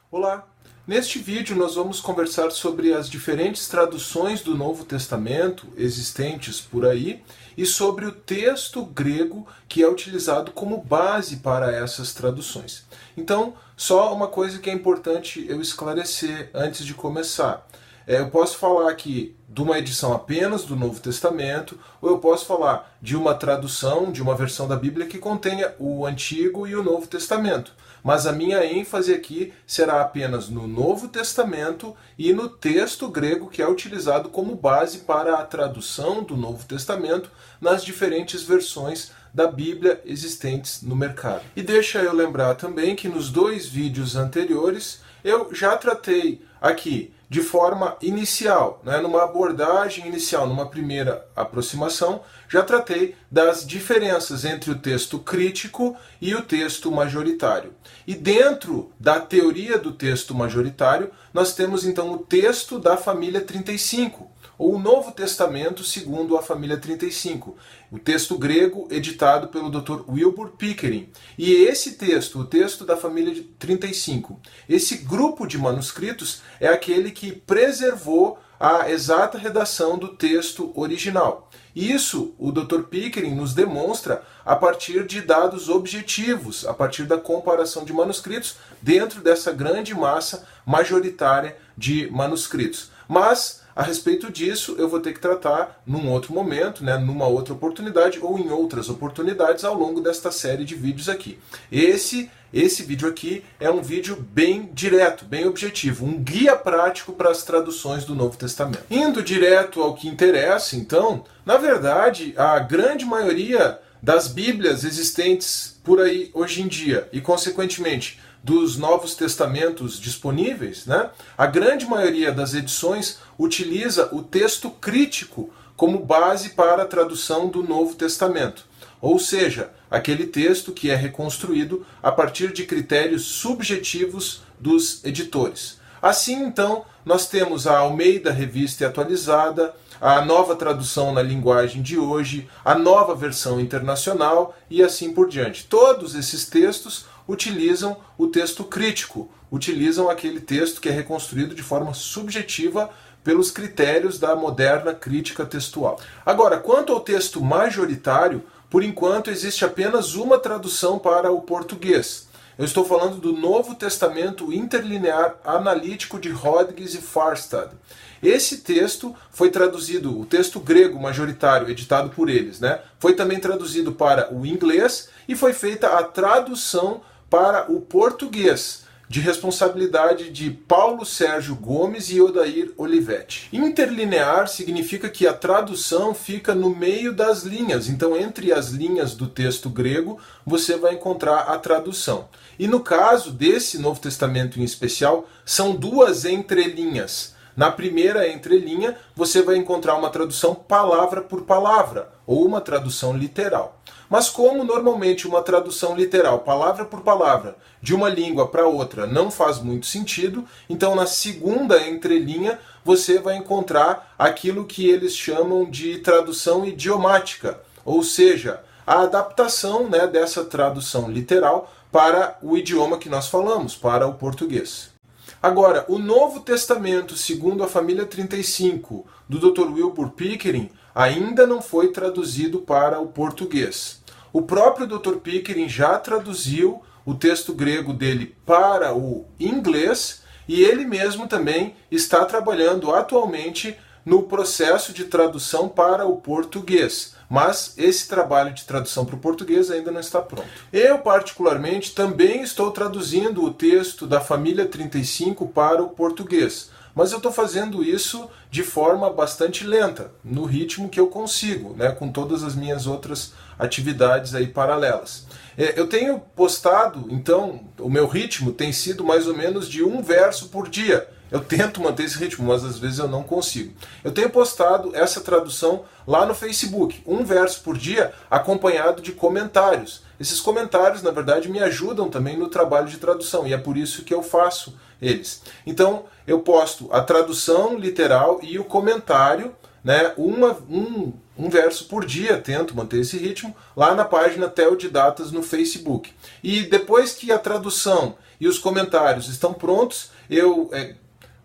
Olá! Neste vídeo nós vamos conversar sobre as diferentes traduções do Novo Testamento existentes por aí e sobre o texto grego que é utilizado como base para essas traduções. Então, só uma coisa que é importante eu esclarecer antes de começar. Eu posso falar aqui de uma edição apenas do Novo Testamento, ou eu posso falar de uma tradução, de uma versão da Bíblia que contenha o Antigo e o Novo Testamento. Mas a minha ênfase aqui será apenas no Novo Testamento e no texto grego que é utilizado como base para a tradução do Novo Testamento nas diferentes versões da Bíblia existentes no mercado. E deixa eu lembrar também que nos dois vídeos anteriores eu já tratei aqui de forma inicial, numa abordagem inicial, numa primeira aproximação, já tratei das diferenças entre o texto crítico e o texto majoritário. E dentro da teoria do texto majoritário, nós temos então o texto da família 35, ou o Novo Testamento segundo a família 35, o texto grego editado pelo Dr. Wilbur Pickering. E esse texto, o texto da família 35, esse grupo de manuscritos é aquele que preservou a exata redação do texto original. Isso o Dr. Pickering nos demonstra a partir de dados objetivos, a partir da comparação de manuscritos dentro dessa grande massa majoritária de manuscritos. Mas a respeito disso, eu vou ter que tratar num outro momento, numa outra oportunidade ou em outras oportunidades ao longo desta série de vídeos aqui. Esse vídeo aqui é um vídeo bem direto, bem objetivo, um guia prático para as traduções do Novo Testamento. Indo direto ao que interessa, então, na verdade, a grande maioria das Bíblias existentes por aí hoje em dia e, consequentemente, dos Novos Testamentos disponíveis, a grande maioria das edições utiliza o texto crítico como base para a tradução do Novo Testamento. Ou seja, aquele texto que é reconstruído a partir de critérios subjetivos dos editores. Assim, então, nós temos a Almeida Revista e Atualizada, a nova tradução na linguagem de hoje, a nova versão internacional e assim por diante. Todos esses textos utilizam o texto crítico, utilizam aquele texto que é reconstruído de forma subjetiva pelos critérios da moderna crítica textual. Agora, quanto ao texto majoritário, por enquanto existe apenas uma tradução para o português. Eu estou falando do Novo Testamento Interlinear Analítico de Rodgers e Farstad. Esse texto foi traduzido, o texto grego majoritário editado por eles, foi também traduzido para o inglês e foi feita a tradução para o português, de responsabilidade de Paulo Sérgio Gomes e Odair Olivetti. Interlinear significa que a tradução fica no meio das linhas, então entre as linhas do texto grego você vai encontrar a tradução. E no caso desse Novo Testamento em especial, são duas entrelinhas. Na primeira entrelinha você vai encontrar uma tradução palavra por palavra, ou uma tradução literal. Mas como normalmente uma tradução literal, palavra por palavra, de uma língua para outra não faz muito sentido, então na segunda entrelinha você vai encontrar aquilo que eles chamam de tradução idiomática, ou seja, a adaptação dessa tradução literal para o idioma que nós falamos, para o português. Agora, o Novo Testamento, segundo a família 35, do Dr. Wilbur Pickering, ainda não foi traduzido para o português. O próprio Dr. Pickering já traduziu o texto grego dele para o inglês e ele mesmo também está trabalhando atualmente no processo de tradução para o português. Mas esse trabalho de tradução para o português ainda não está pronto. Eu, particularmente, também estou traduzindo o texto da família 35 para o português. Mas eu estou fazendo isso de forma bastante lenta, no ritmo que eu consigo, com todas as minhas outras atividades aí paralelas. Eu tenho postado, então, o meu ritmo tem sido mais ou menos de um verso por dia. Eu tento manter esse ritmo, mas às vezes eu não consigo. Eu tenho postado essa tradução lá no Facebook, um verso por dia, acompanhado de comentários. Esses comentários, na verdade, me ajudam também no trabalho de tradução, e é por isso que eu faço eles. Então, eu posto a tradução literal e o comentário, um verso por dia, tento manter esse ritmo, lá na página Teodidatas no Facebook. E depois que a tradução e os comentários estão prontos, eu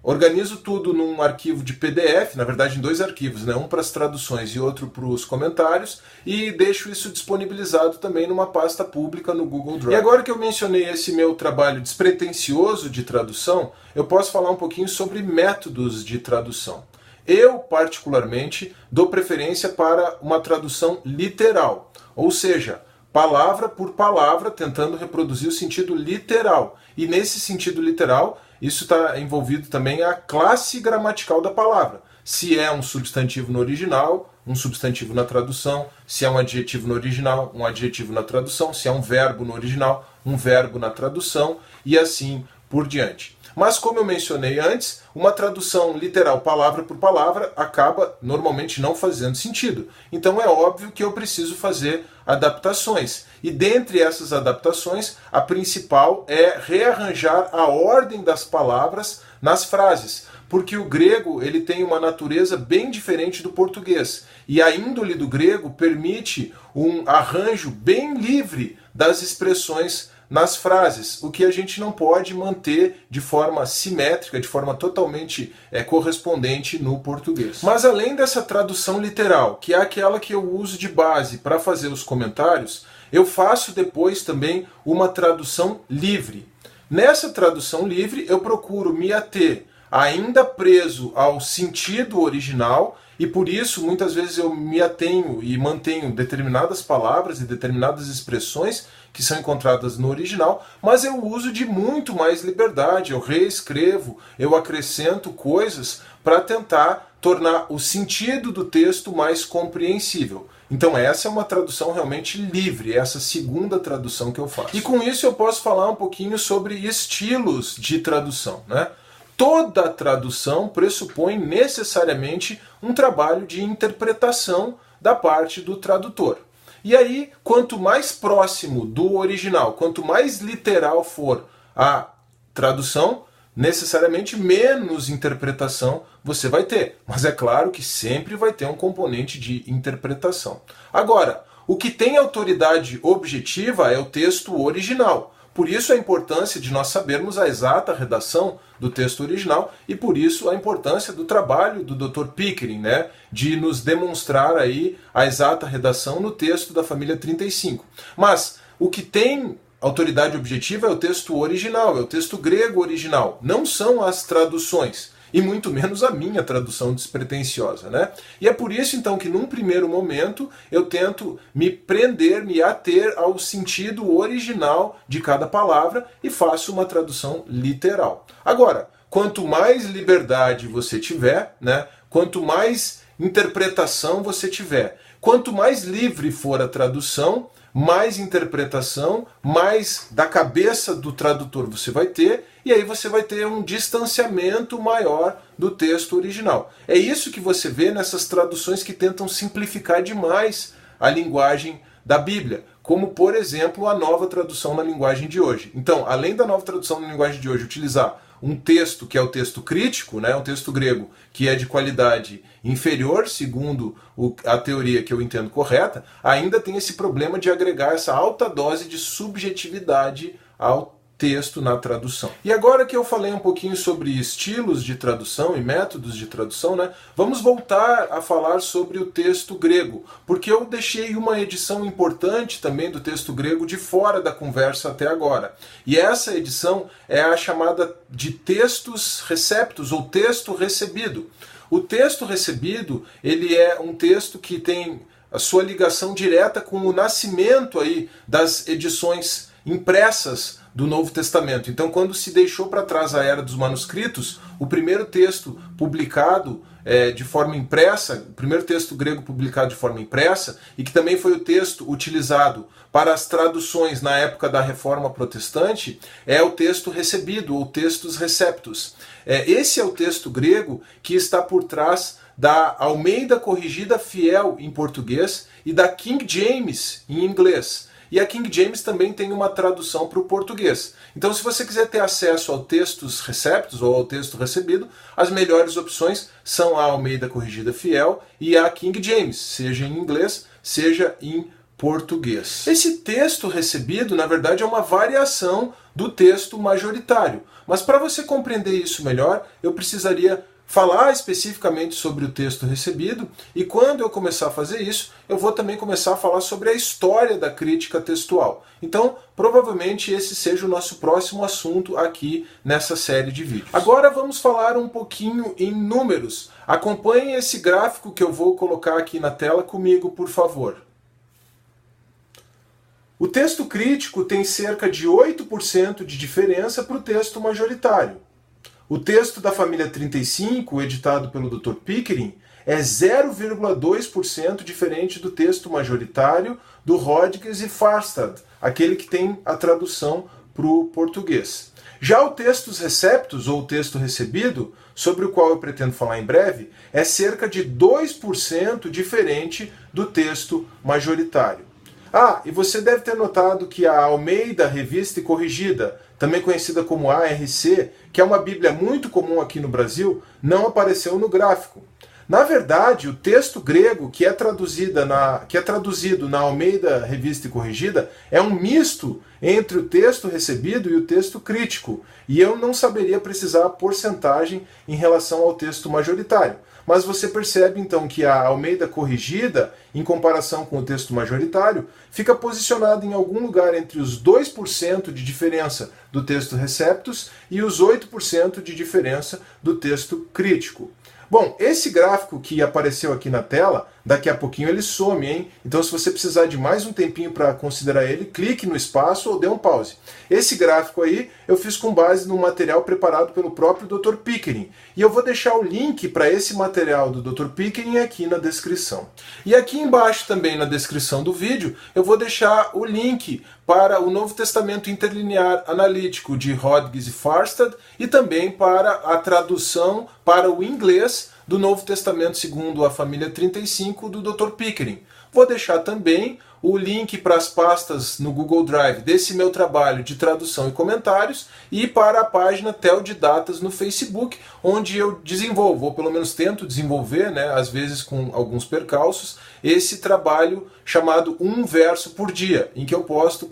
organizo tudo num arquivo de PDF, na verdade em 2 arquivos, né? Um para as traduções e outro para os comentários, e deixo isso disponibilizado também numa pasta pública no Google Drive. E agora que eu mencionei esse meu trabalho despretensioso de tradução, eu posso falar um pouquinho sobre métodos de tradução. Eu, particularmente, dou preferência para uma tradução literal, ou seja, palavra por palavra, tentando reproduzir o sentido literal. E nesse sentido literal, isso está envolvido também a classe gramatical da palavra. Se é um substantivo no original, um substantivo na tradução. Se é um adjetivo no original, um adjetivo na tradução. Se é um verbo no original, um verbo na tradução. E assim por diante. Mas como eu mencionei antes, uma tradução literal palavra por palavra acaba normalmente não fazendo sentido. Então é óbvio que eu preciso fazer adaptações. E dentre essas adaptações, a principal é rearranjar a ordem das palavras nas frases. Porque o grego ele tem uma natureza bem diferente do português. E a índole do grego permite um arranjo bem livre das expressões nas frases, o que a gente não pode manter de forma simétrica, de forma totalmente correspondente no português. Mas além dessa tradução literal, que é aquela que eu uso de base para fazer os comentários, eu faço depois também uma tradução livre. Nessa tradução livre eu procuro me ater ainda preso ao sentido original, e por isso muitas vezes eu me atenho e mantenho determinadas palavras e determinadas expressões que são encontradas no original, mas eu uso de muito mais liberdade, eu reescrevo, eu acrescento coisas para tentar tornar o sentido do texto mais compreensível. Então essa é uma tradução realmente livre, essa segunda tradução que eu faço. E com isso eu posso falar um pouquinho sobre estilos de tradução, né? Toda tradução pressupõe necessariamente um trabalho de interpretação da parte do tradutor. E aí, quanto mais próximo do original, quanto mais literal for a tradução, necessariamente menos interpretação você vai ter. Mas é claro que sempre vai ter um componente de interpretação. Agora, o que tem autoridade objetiva é o texto original. Por isso a importância de nós sabermos a exata redação do texto original e por isso a importância do trabalho do Dr. Pickering, né, de nos demonstrar aí a exata redação no texto da família 35. Mas o que tem autoridade objetiva é o texto original, é o texto grego original, não são as traduções. E muito menos a minha tradução despretensiosa, né? E é por isso, então, que num primeiro momento eu tento me prender, me ater ao sentido original de cada palavra e faço uma tradução literal. Agora, quanto mais liberdade você tiver, né? Quanto mais interpretação você tiver, quanto mais livre for a tradução, mais interpretação, mais da cabeça do tradutor você vai ter, e aí você vai ter um distanciamento maior do texto original. É isso que você vê nessas traduções que tentam simplificar demais a linguagem da Bíblia, como, por exemplo, a Nova Tradução na Linguagem de Hoje. Então, além da Nova Tradução na Linguagem de Hoje utilizar um texto que é o texto crítico, né, um texto grego que é de qualidade inferior, segundo a teoria que eu entendo correta, ainda tem esse problema de agregar essa alta dose de subjetividade ao texto na tradução. E agora que eu falei um pouquinho sobre estilos de tradução e métodos de tradução, né, vamos voltar a falar sobre o texto grego, porque eu deixei uma edição importante também do texto grego de fora da conversa até agora. E essa edição é a chamada de textos receptos, ou texto recebido. O texto recebido, ele é um texto que tem a sua ligação direta com o nascimento aí das edições impressas do Novo Testamento. Então, quando se deixou para trás a era dos manuscritos, o primeiro texto publicado de forma impressa, o primeiro texto grego publicado de forma impressa, e que também foi o texto utilizado para as traduções na época da Reforma Protestante, é o texto recebido, ou textos receptos. Esse é o texto grego que está por trás da Almeida Corrigida Fiel em português e da King James em inglês. E a King James também tem uma tradução para o português. Então, se você quiser ter acesso ao textos receptos ou ao texto recebido, as melhores opções são a Almeida Corrigida Fiel e a King James, seja em inglês, seja em português. Esse texto recebido, na verdade, é uma variação do texto majoritário. Mas para você compreender isso melhor, eu precisaria falar especificamente sobre o texto recebido, e quando eu começar a fazer isso, eu vou também começar a falar sobre a história da crítica textual. Então, provavelmente esse seja o nosso próximo assunto aqui nessa série de vídeos. Agora vamos falar um pouquinho em números. Acompanhe esse gráfico que eu vou colocar aqui na tela comigo, por favor. O texto crítico tem cerca de 8% de diferença para o texto majoritário. O texto da família 35, editado pelo Dr. Pickering, é 0,2% diferente do texto majoritário do Rodgers e Farstad, aquele que tem a tradução para o português. Já o Textus Receptus, ou texto recebido, sobre o qual eu pretendo falar em breve, é cerca de 2% diferente do texto majoritário. Ah, e você deve ter notado que a Almeida Revista e Corrigida, também conhecida como ARC, que é uma Bíblia muito comum aqui no Brasil, não apareceu no gráfico. Na verdade, o texto grego que é traduzido na Almeida Revista e Corrigida é um misto entre o texto recebido e o texto crítico, e eu não saberia precisar a porcentagem em relação ao texto majoritário. Mas você percebe então que a Almeida Corrigida, em comparação com o texto majoritário, fica posicionada em algum lugar entre os 2% de diferença do texto Receptus e os 8% de diferença do texto crítico. Bom, esse gráfico que apareceu aqui na tela, daqui a pouquinho ele some, hein? Então se você precisar de mais um tempinho para considerar ele, clique no espaço ou dê um pause. Esse gráfico aí eu fiz com base no material preparado pelo próprio Dr. Pickering. E eu vou deixar o link para esse material do Dr. Pickering aqui na descrição. E aqui embaixo também na descrição do vídeo eu vou deixar o link para o Novo Testamento Interlinear Analítico de Rodgers e Farstad e também para a tradução para o inglês do Novo Testamento segundo a família 35 do Dr. Pickering. Vou deixar também o link para as pastas no Google Drive desse meu trabalho de tradução e comentários e para a página Teodidatas no Facebook, onde eu desenvolvo, ou pelo menos tento desenvolver, né, às vezes com alguns percalços, esse trabalho chamado Um Verso por Dia, em que eu posto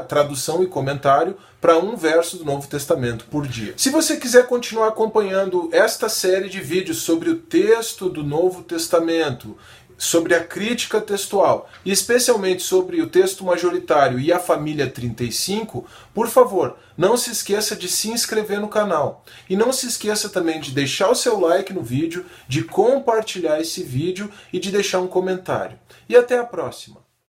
tradução e comentário para um verso do Novo Testamento por dia. Se você quiser continuar acompanhando esta série de vídeos sobre o texto do Novo Testamento, sobre a crítica textual, e especialmente sobre o texto majoritário e a família 35, por favor, não se esqueça de se inscrever no canal. E não se esqueça também de deixar o seu like no vídeo, de compartilhar esse vídeo e de deixar um comentário. E até a próxima!